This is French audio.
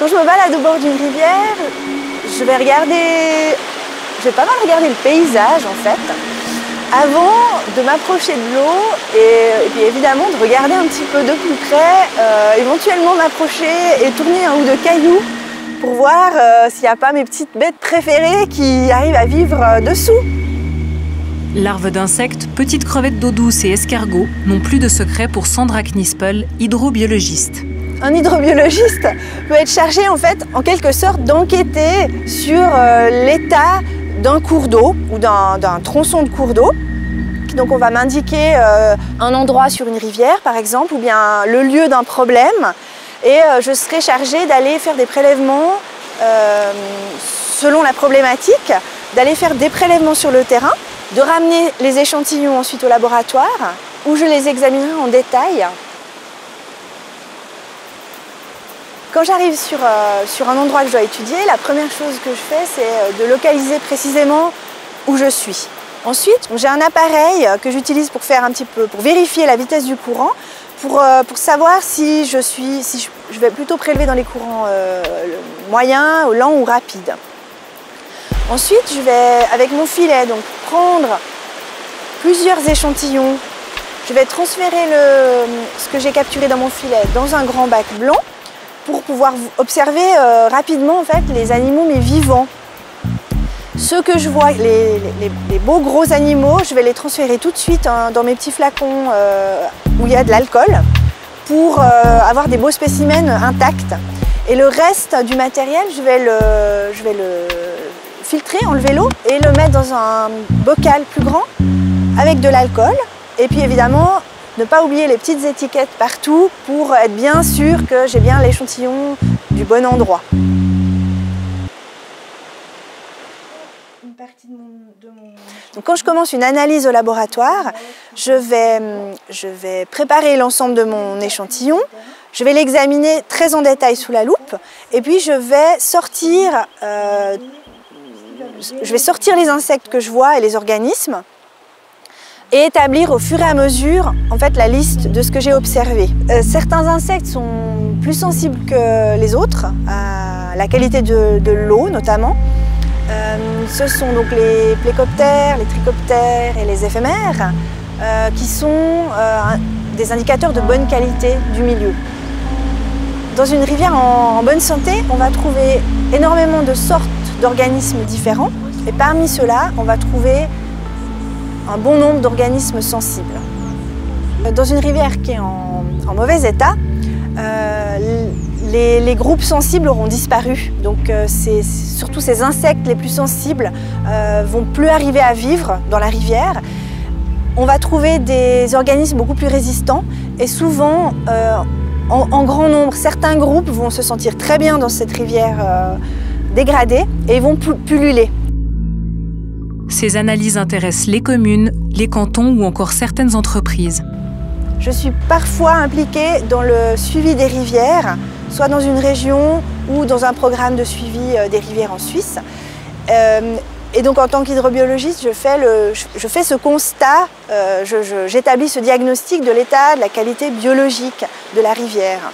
Quand je me balade au bord d'une rivière, je vais pas mal regarder le paysage en fait, avant de m'approcher de l'eau et puis évidemment de regarder un petit peu de plus près, éventuellement m'approcher et tourner un ou deux cailloux pour voir s'il n'y a pas mes petites bêtes préférées qui arrivent à vivre dessous. Larves d'insectes, petites crevettes d'eau douce et escargots n'ont plus de secret pour Sandra Knispel, hydrobiologiste. Un hydrobiologiste peut être chargé en fait, en quelque sorte, d'enquêter sur l'état d'un cours d'eau ou d'un tronçon de cours d'eau. Donc on va m'indiquer un endroit sur une rivière par exemple, ou bien le lieu d'un problème, et je serai chargée d'aller faire des prélèvements selon la problématique, d'aller faire des prélèvements sur le terrain, de ramener les échantillons ensuite au laboratoire, où je les examinerai en détail. Quand j'arrive sur un endroit que je dois étudier, la première chose que je fais, c'est de localiser précisément où je suis. Ensuite, j'ai un appareil que j'utilise pour vérifier la vitesse du courant, pour savoir si je vais plutôt prélever dans les courants moyens, lents ou rapides. Ensuite, je vais, avec mon filet, donc, prendre plusieurs échantillons. Je vais transférer ce que j'ai capturé dans mon filet dans un grand bac blanc pour pouvoir observer rapidement en fait, les animaux mais vivants. Ceux que je vois, les beaux gros animaux, je vais les transférer tout de suite dans mes petits flacons où il y a de l'alcool pour avoir des beaux spécimens intacts. Et le reste du matériel, je vais le filtrer, enlever l'eau et le mettre dans un bocal plus grand avec de l'alcool. Et puis évidemment, ne pas oublier les petites étiquettes partout pour être bien sûr que j'ai bien l'échantillon du bon endroit. Donc quand je commence une analyse au laboratoire, je vais préparer l'ensemble de mon échantillon, je vais l'examiner très en détail sous la loupe et puis je vais sortir les insectes que je vois et les organismes et établir au fur et à mesure en fait, la liste de ce que j'ai observé. Certains insectes sont plus sensibles que les autres, à la qualité de l'eau notamment. Ce sont donc les plécoptères, les trichoptères et les éphémères qui sont des indicateurs de bonne qualité du milieu. Dans une rivière en bonne santé, on va trouver énormément de sortes d'organismes différents et parmi ceux-là, on va trouver un bon nombre d'organismes sensibles. Dans une rivière qui est en mauvais état, les groupes sensibles auront disparu. Donc surtout ces insectes les plus sensibles vont plus arriver à vivre dans la rivière. On va trouver des organismes beaucoup plus résistants et souvent en grand nombre. Certains groupes vont se sentir très bien dans cette rivière dégradée et ils vont pulluler. Ces analyses intéressent les communes, les cantons ou encore certaines entreprises. Je suis parfois impliquée dans le suivi des rivières, soit dans une région ou dans un programme de suivi des rivières en Suisse. Et donc en tant qu'hydrobiologiste, je fais ce constat, j'établis ce diagnostic de l'état de la qualité biologique de la rivière.